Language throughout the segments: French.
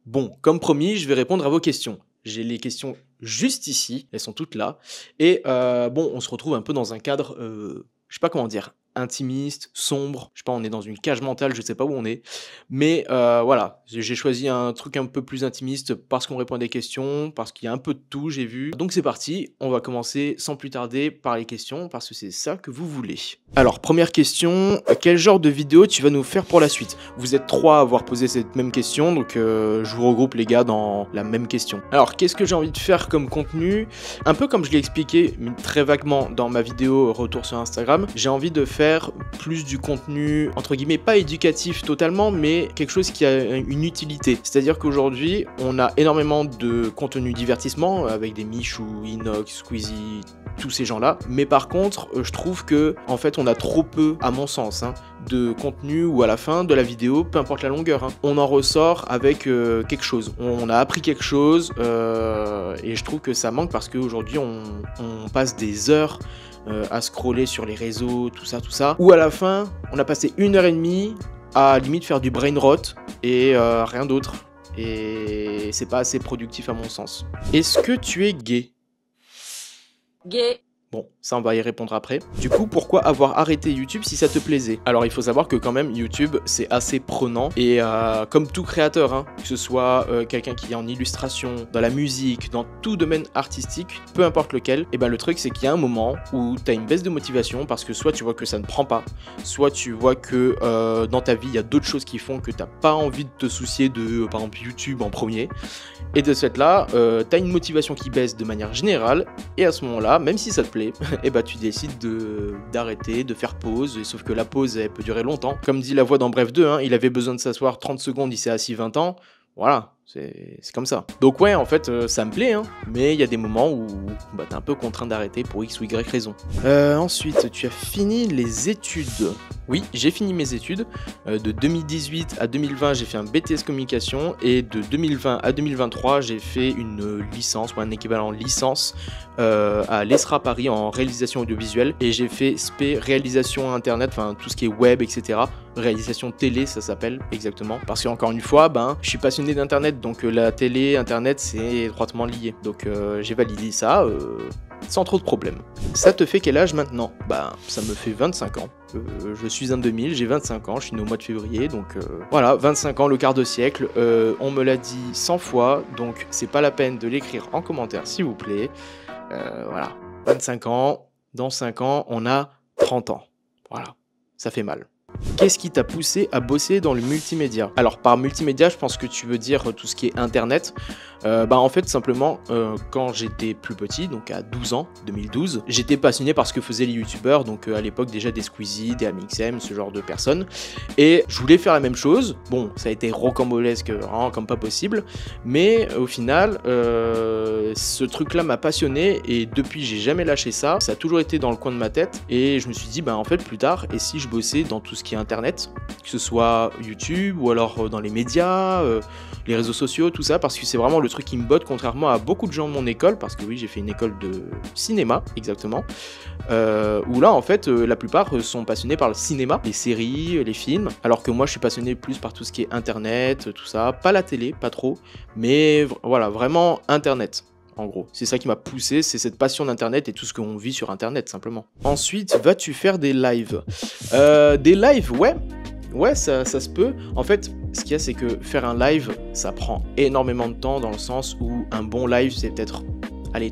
Bon, comme promis, je vais répondre à vos questions. J'ai les questions juste ici, elles sont toutes là. Et bon, on se retrouve un peu dans un cadre, je sais pas comment dire, intimiste, sombre. Je sais pas, on est dans une cage mentale, je sais pas où on est. Mais voilà, j'ai choisi un truc un peu plus intimiste parce qu'on répond à des questions, parce qu'il y a un peu de tout, j'ai vu. Donc c'est parti, on va commencer sans plus tarder par les questions, parce que c'est ça que vous voulez. Alors, première question, quel genre de vidéo tu vas nous faire pour la suite? Vous êtes 3 à avoir posé cette même question, donc je vous regroupe les gars dans la même question. Alors, qu'est-ce que j'ai envie de faire comme contenu? Un peu comme je l'ai expliqué très vaguement dans ma vidéo retour sur Instagram, j'ai envie de faire plus du contenu, entre guillemets, pas éducatif totalement, mais quelque chose qui a une utilité. C'est-à-dire qu'aujourd'hui, on a énormément de contenu divertissement, avec des Michou, Inox, Squeezie, tous ces gens-là. Mais par contre, je trouve que, en fait, on a trop peu, à mon sens, de contenu où à la fin de la vidéo, peu importe la longueur, on en ressort avec quelque chose. On a appris quelque chose et je trouve que ça manque parce qu'aujourd'hui, on passe des heures à scroller sur les réseaux, tout ça, où à la fin, on a passé 1h30 à limite faire du brain rot et rien d'autre. Et c'est pas assez productif à mon sens. Est-ce que tu es gay? Gay. Bon, ça on va y répondre après. Du coup, pourquoi avoir arrêté YouTube si ça te plaisait? Alors il faut savoir que quand même YouTube c'est assez prenant et comme tout créateur, que ce soit quelqu'un qui est en illustration, dans la musique, dans tout domaine artistique, peu importe lequel, et ben le truc c'est qu'il y a un moment où tu as une baisse de motivation parce que soit tu vois que ça ne prend pas, soit tu vois que dans ta vie il y a d'autres choses qui font que tu n'as pas envie de te soucier de par exemple YouTube en premier. Et de ce fait-là, tu as une motivation qui baisse de manière générale, et à ce moment-là, même si ça te plaît, et bah tu décides d'arrêter, de faire pause, et sauf que la pause, elle peut durer longtemps. Comme dit la voix dans Bref 2, il avait besoin de s'asseoir 30 secondes, il s'est assis 20 ans. Voilà, c'est comme ça. Donc ouais, en fait, ça me plaît, mais il y a des moments où bah, t'es un peu contraint d'arrêter pour X ou Y raison. Ensuite, tu as fini les études. Oui, j'ai fini mes études. De 2018 à 2020, j'ai fait un BTS communication et de 2020 à 2023, j'ai fait une licence ou un équivalent licence à l'ESRA Paris en réalisation audiovisuelle et j'ai fait SP réalisation internet, enfin tout ce qui est web, etc. Réalisation télé, ça s'appelle exactement. Parce qu'encore une fois, je suis passionné d'internet, donc la télé, internet, c'est étroitement lié. Donc j'ai validé ça sans trop de problèmes. Ça te fait quel âge maintenant? Ça me fait 25 ans. Je suis un 2000, j'ai 25 ans, je suis né au mois de février, donc voilà, 25 ans, le quart de siècle. On me l'a dit 100 fois, donc c'est pas la peine de l'écrire en commentaire, s'il vous plaît. Voilà, 25 ans, dans 5 ans, on a 30 ans. Voilà, ça fait mal. Qu'est-ce qui t'a poussé à bosser dans le multimédia? Alors par multimédia, je pense que tu veux dire tout ce qui est internet. En fait simplement quand j'étais plus petit, donc à 12 ans, 2012, j'étais passionné par ce que faisaient les youtubeurs, donc à l'époque déjà des Squeezie, des Amixem, ce genre de personnes, et je voulais faire la même chose. Bon, ça a été rocambolesque, vraiment comme pas possible, mais au final ce truc là m'a passionné et depuis j'ai jamais lâché ça, ça a toujours été dans le coin de ma tête et je me suis dit en fait plus tard, et si je bossais dans tout ce qui est internet, que ce soit YouTube ou alors dans les médias, les réseaux sociaux, tout ça, parce que c'est vraiment le truc qui me botte, contrairement à beaucoup de gens de mon école, parce que oui, j'ai fait une école de cinéma, exactement, où là, en fait, la plupart sont passionnés par le cinéma, les séries, les films, alors que moi, je suis passionné plus par tout ce qui est internet, tout ça, pas la télé, pas trop, mais voilà, vraiment internet. En gros, c'est ça qui m'a poussé, c'est cette passion d'internet et tout ce qu'on vit sur internet simplement. Ensuite, vas-tu faire des lives? Des lives, ouais, ça se peut. En fait, ce qu'il y a, c'est que faire un live, ça prend énormément de temps dans le sens où un bon live, c'est peut-être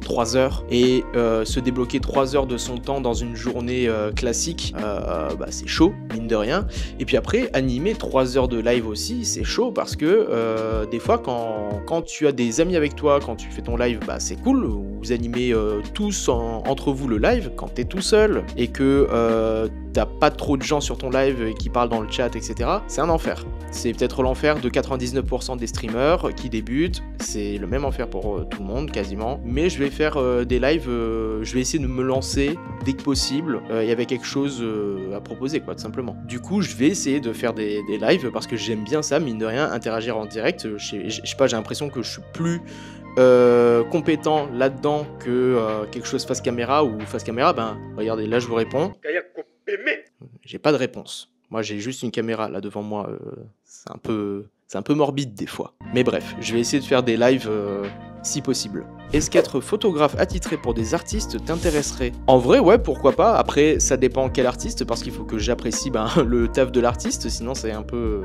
3 heures, et se débloquer 3 heures de son temps dans une journée classique, c'est chaud, mine de rien. Et puis après, animer 3 heures de live aussi, c'est chaud parce que des fois, quand tu as des amis avec toi, quand tu fais ton live, c'est cool, vous animez tous entre vous le live. Quand t'es tout seul et que t'as pas trop de gens sur ton live qui parlent dans le chat, etc., c'est un enfer. C'est peut-être l'enfer de 99% des streamers qui débutent, c'est le même enfer pour tout le monde quasiment, mais je vais faire des lives, je vais essayer de me lancer dès que possible, il y avait quelque chose à proposer quoi, tout simplement. Du coup, je vais essayer de faire des lives parce que j'aime bien ça, mine de rien, interagir en direct. Je sais pas, j'ai l'impression que je suis plus compétent là-dedans que quelque chose face caméra, ou face caméra, regardez, là je vous réponds. J'ai pas de réponse. Moi, j'ai juste une caméra là devant moi. C'est un peu morbide des fois. Mais bref, je vais essayer de faire des lives si possible. Est-ce qu'être photographe attitré pour des artistes t'intéresserait? En vrai, ouais, pourquoi pas. Après, ça dépend quel artiste, parce qu'il faut que j'apprécie le taf de l'artiste, sinon c'est un peu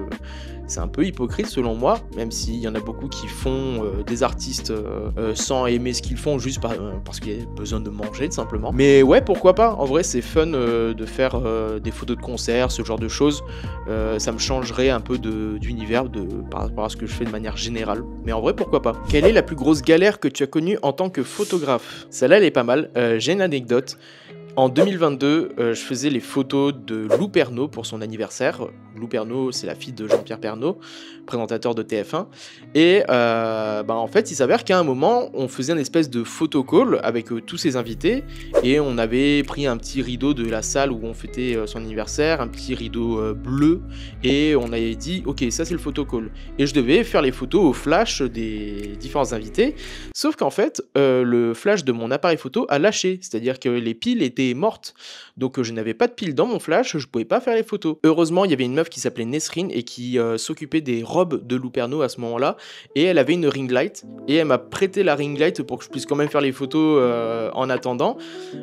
hypocrite selon moi, même s'il y en a beaucoup qui font des artistes sans aimer ce qu'ils font, juste parce qu'il y a besoin de manger, tout simplement. Mais ouais, pourquoi pas. En vrai, c'est fun de faire des photos de concert, ce genre de choses. Ça me changerait un peu d'univers par rapport à ce que je fais de manière générale. Mais en vrai, pourquoi pas. Quelle est la plus grosse galère que tu as connue en tant que photographe? Celle-là, elle est pas mal. J'ai une anecdote. En 2022, je faisais les photos de Lou Pernaut pour son anniversaire. Lou Pernaut, c'est la fille de Jean-Pierre Pernaut, présentateur de TF1. Et en fait, il s'avère qu'à un moment, on faisait une espèce de photo call avec tous ses invités. Et on avait pris un petit rideau de la salle où on fêtait son anniversaire, un petit rideau bleu. Et on avait dit, ok, ça c'est le photo call. Et je devais faire les photos au flash des différents invités. Sauf qu'en fait, le flash de mon appareil photo a lâché. C'est-à-dire que les piles étaient mortes. Donc je n'avais pas de piles dans mon flash, je pouvais pas faire les photos. Heureusement, il y avait une meuf qui s'appelait Nesrine et qui s'occupait des robes de Lou Pernaut à ce moment-là. Et elle avait une ring light. Et elle m'a prêté la ring light pour que je puisse quand même faire les photos en attendant.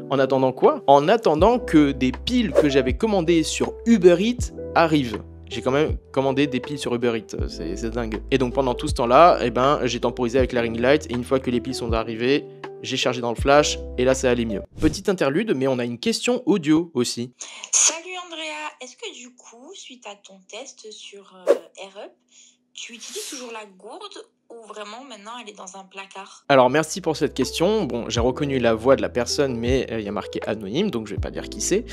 En attendant quoi? En attendant que des piles que j'avais commandées sur Uber Eats arrivent. J'ai quand même commandé des piles sur Uber Eats, c'est dingue. Et donc pendant tout ce temps-là, j'ai temporisé avec la ring light. Et une fois que les piles sont arrivées, j'ai chargé dans le flash et là ça allait mieux. Petite interlude, mais on a une question audio aussi. Salut Andrea, est-ce que du coup, suite à ton test sur AirUp, tu utilises toujours la gourde ou vraiment maintenant elle est dans un placard? Alors merci pour cette question. Bon, j'ai reconnu la voix de la personne, mais il y a marqué anonyme, donc je vais pas dire qui c'est.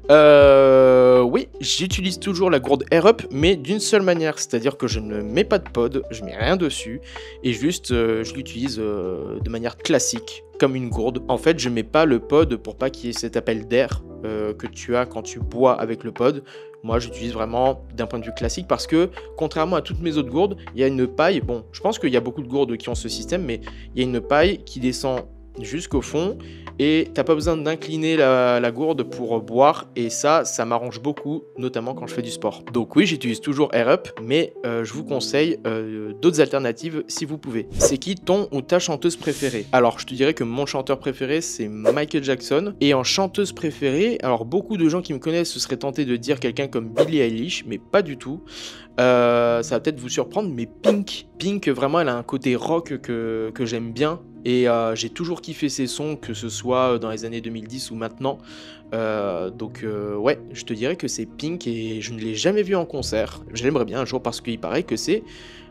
Oui, j'utilise toujours la gourde AirUp, mais d'une seule manière, c'est-à-dire que je ne mets pas de pod, je mets rien dessus, et juste je l'utilise de manière classique, comme une gourde. En fait, je mets pas le pod pour pas qu'il y ait cet appel d'air que tu as quand tu bois avec le pod. Moi, j'utilise vraiment d'un point de vue classique parce que, contrairement à toutes mes autres gourdes, il y a une paille. Bon, je pense qu'il y a beaucoup de gourdes qui ont ce système, mais il y a une paille qui descend jusqu'au fond et t'as pas besoin d'incliner la gourde pour boire, et ça m'arrange beaucoup, notamment quand je fais du sport. Donc oui, j'utilise toujours AirUp, mais je vous conseille d'autres alternatives si vous pouvez. C'est qui ton ou ta chanteuse préférée? Alors je te dirais que mon chanteur préféré c'est Michael Jackson, et en chanteuse préférée, alors beaucoup de gens qui me connaissent se seraient tentés de dire quelqu'un comme Billie Eilish, mais pas du tout. Ça va peut-être vous surprendre, mais Pink, vraiment elle a un côté rock que j'aime bien. Et j'ai toujours kiffé ses sons, que ce soit dans les années 2010 ou maintenant. Ouais, je te dirais que c'est Pink, et je ne l'ai jamais vu en concert. Je l'aimerais bien un jour parce qu'il paraît que c'est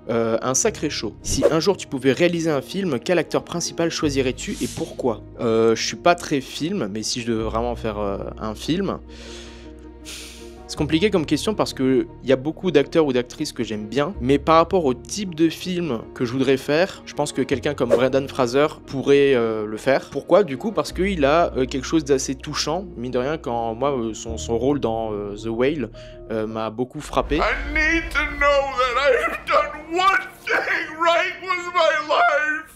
un sacré show. Si un jour tu pouvais réaliser un film, quel acteur principal choisirais-tu et pourquoi? Je suis pas très film, mais si je devais vraiment faire un film... C'est compliqué comme question parce qu'il y a beaucoup d'acteurs ou d'actrices que j'aime bien, mais par rapport au type de film que je voudrais faire, je pense que quelqu'un comme Brendan Fraser pourrait le faire. Pourquoi? Du coup, parce qu'il a quelque chose d'assez touchant, mine de rien, quand moi, son rôle dans The Whale m'a beaucoup frappé. I need to know that I have done one thing right with my life.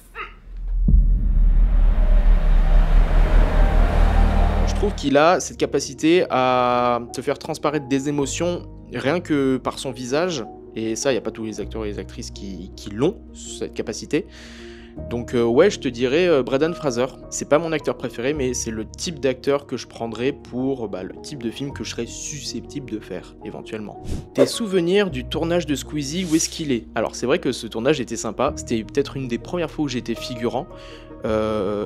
Je trouve qu'il a cette capacité à te faire transparaître des émotions rien que par son visage, et ça, il n'y a pas tous les acteurs et les actrices qui l'ont, cette capacité. Donc ouais, je te dirais Brendan Fraser. C'est pas mon acteur préféré, mais c'est le type d'acteur que je prendrais pour le type de film que je serais susceptible de faire, éventuellement. Tes souvenirs du tournage de Squeezie, où est-ce qu'il est? Alors c'est vrai que ce tournage était sympa, c'était peut-être une des premières fois où j'étais figurant.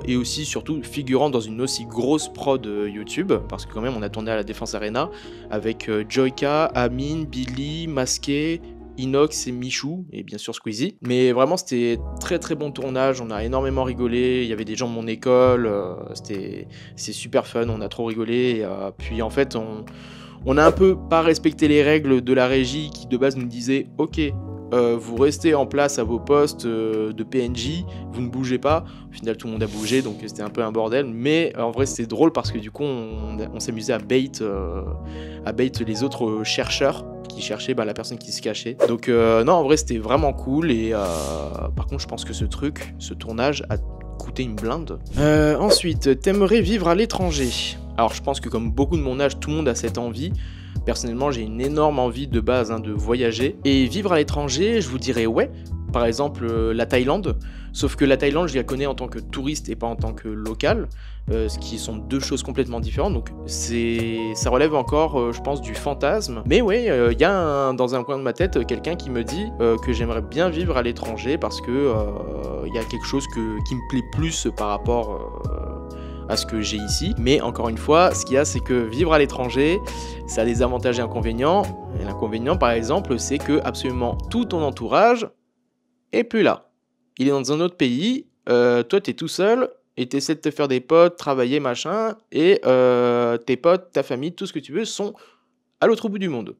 Et aussi surtout figurant dans une aussi grosse prod YouTube, parce que quand même on a tourné à la Défense Arena avec Joyka, Amine, Billy, Masqué, Inox et Michou, et bien sûr Squeezie. Mais vraiment c'était très très bon tournage, on a énormément rigolé, il y avait des gens de mon école, c'était super fun, on a trop rigolé, et, puis en fait on a un peu pas respecté les règles de la régie qui de base nous disait ok, vous restez en place à vos postes de PNJ, vous ne bougez pas. Au final, tout le monde a bougé, donc c'était un peu un bordel. Mais en vrai, c'était drôle parce que du coup, on s'amusait à bait les autres chercheurs qui cherchaient la personne qui se cachait. Donc non, en vrai, c'était vraiment cool. Et par contre, je pense que ce tournage a coûté une blinde. Ensuite, t'aimerais vivre à l'étranger? Alors je pense que comme beaucoup de mon âge, tout le monde a cette envie. Personnellement, j'ai une énorme envie de base de voyager. Et vivre à l'étranger, je vous dirais ouais. Par exemple, la Thaïlande. Sauf que la Thaïlande, je la connais en tant que touriste et pas en tant que local. Ce qui sont deux choses complètement différentes. Donc ça relève encore, je pense, du fantasme. Mais ouais, il y a dans un coin de ma tête quelqu'un qui me dit que j'aimerais bien vivre à l'étranger parce que il y a quelque chose qui me plaît plus par rapport à ce que j'ai ici. Mais encore une fois, ce qu'il y a, c'est que vivre à l'étranger, ça a des avantages et inconvénients. Et l'inconvénient, par exemple, c'est que absolument tout ton entourage est plus là. Il est dans un autre pays, toi t'es tout seul et t'essaies de te faire des potes, travailler, machin, et tes potes, ta famille, tout ce que tu veux sont à l'autre bout du monde.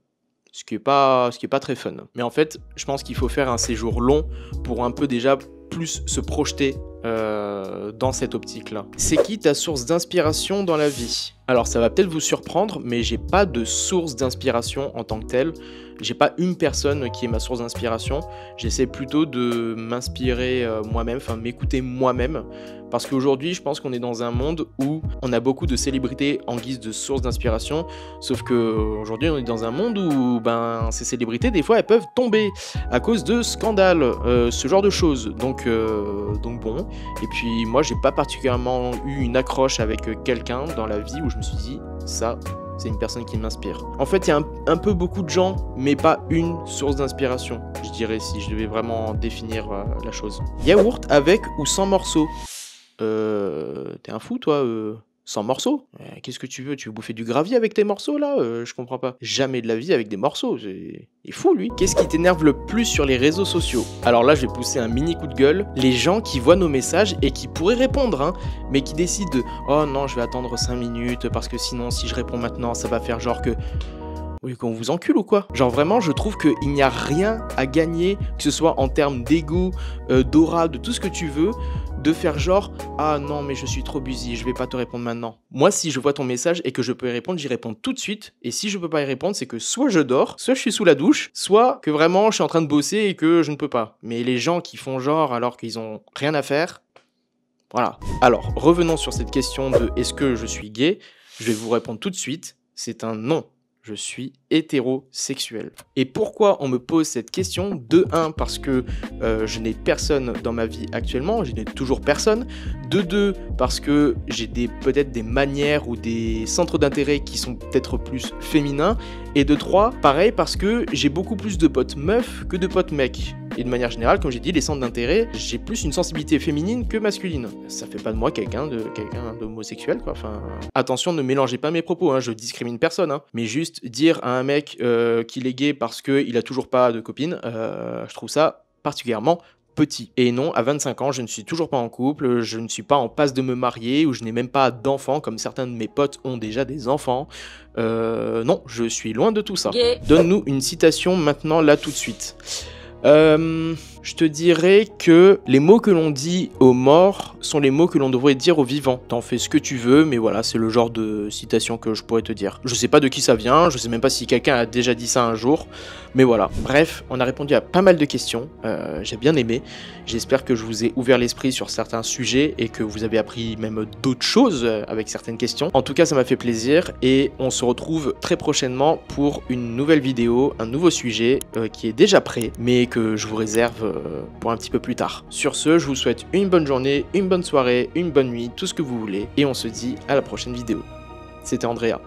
Ce qui est pas très fun. Mais en fait, je pense qu'il faut faire un séjour long pour un peu déjà plus se projeter dans cette optique-là. C'est qui ta source d'inspiration dans la vie? Alors ça va peut-être vous surprendre, mais j'ai pas de source d'inspiration en tant que telle. J'ai pas une personne qui est ma source d'inspiration. J'essaie plutôt de m'inspirer moi-même, enfin m'écouter moi-même. Parce qu'aujourd'hui, je pense qu'on est dans un monde où on a beaucoup de célébrités en guise de source d'inspiration. Sauf qu'aujourd'hui, on est dans un monde où ces célébrités, des fois, elles peuvent tomber à cause de scandales, ce genre de choses. Donc bon. Et puis moi, j'ai pas particulièrement eu une accroche avec quelqu'un dans la vie où je me suis dit, ça, c'est une personne qui m'inspire. En fait, il y a un peu beaucoup de gens, mais pas une source d'inspiration, je dirais, si je devais vraiment définir la chose. Yaourt avec ou sans morceaux? T'es un fou, toi, sans morceaux? Qu'est-ce que tu veux? Tu veux bouffer du gravier avec tes morceaux, là? Je comprends pas. Jamais de la vie avec des morceaux. Il est fou, lui. Qu'est-ce qui t'énerve le plus sur les réseaux sociaux? Alors là, je vais pousser un mini coup de gueule. Les gens qui voient nos messages et qui pourraient répondre, mais qui décident de « Oh non, je vais attendre 5 minutes parce que sinon, si je réponds maintenant, ça va faire genre que... » Oui, qu'on vous encule ou quoi? Genre vraiment, je trouve qu'il n'y a rien à gagner, que ce soit en termes d'ego, d'aura, de tout ce que tu veux, de faire genre « Ah non, mais je suis trop busy, je vais pas te répondre maintenant. » Moi, si je vois ton message et que je peux y répondre, j'y réponds tout de suite. Et si je peux pas y répondre, c'est que soit je dors, soit je suis sous la douche, soit que vraiment je suis en train de bosser et que je ne peux pas. Mais les gens qui font genre alors qu'ils ont rien à faire, voilà. Alors, revenons sur cette question de « Est-ce que je suis gay ?» Je vais vous répondre tout de suite, c'est un non. Je suis hétérosexuel. Et pourquoi on me pose cette question? De 1, parce que je n'ai personne dans ma vie actuellement, je n'ai toujours personne. De 2, parce que j'ai peut-être des manières ou des centres d'intérêt qui sont peut-être plus féminins. Et de 3, pareil, parce que j'ai beaucoup plus de potes meufs que de potes mecs. Et de manière générale, comme j'ai dit, les centres d'intérêt, j'ai plus une sensibilité féminine que masculine. Ça fait pas de moi quelqu'un d'homosexuel, quoi. Enfin, attention, ne mélangez pas mes propos, je discrimine personne, mais juste dire à un mec qu'il est gay parce qu'il a toujours pas de copine, je trouve ça particulièrement petit. Et non, à 25 ans, je ne suis toujours pas en couple, je ne suis pas en passe de me marier, ou je n'ai même pas d'enfants, comme certains de mes potes ont déjà des enfants. Non, je suis loin de tout ça. Gay. Donne-nous une citation maintenant, là, tout de suite. Je te dirais que les mots que l'on dit aux morts sont les mots que l'on devrait dire aux vivants. T'en fais ce que tu veux, mais voilà, c'est le genre de citation que je pourrais te dire. Je sais pas de qui ça vient, je sais même pas si quelqu'un a déjà dit ça un jour, mais voilà. Bref, on a répondu à pas mal de questions, j'ai bien aimé. J'espère que je vous ai ouvert l'esprit sur certains sujets et que vous avez appris même d'autres choses avec certaines questions. En tout cas, ça m'a fait plaisir et on se retrouve très prochainement pour une nouvelle vidéo, un nouveau sujet qui est déjà prêt, mais que je vous réserve pour un petit peu plus tard. Sur ce, je vous souhaite une bonne journée, une bonne soirée, une bonne nuit, tout ce que vous voulez, et on se dit à la prochaine vidéo. C'était Andrea.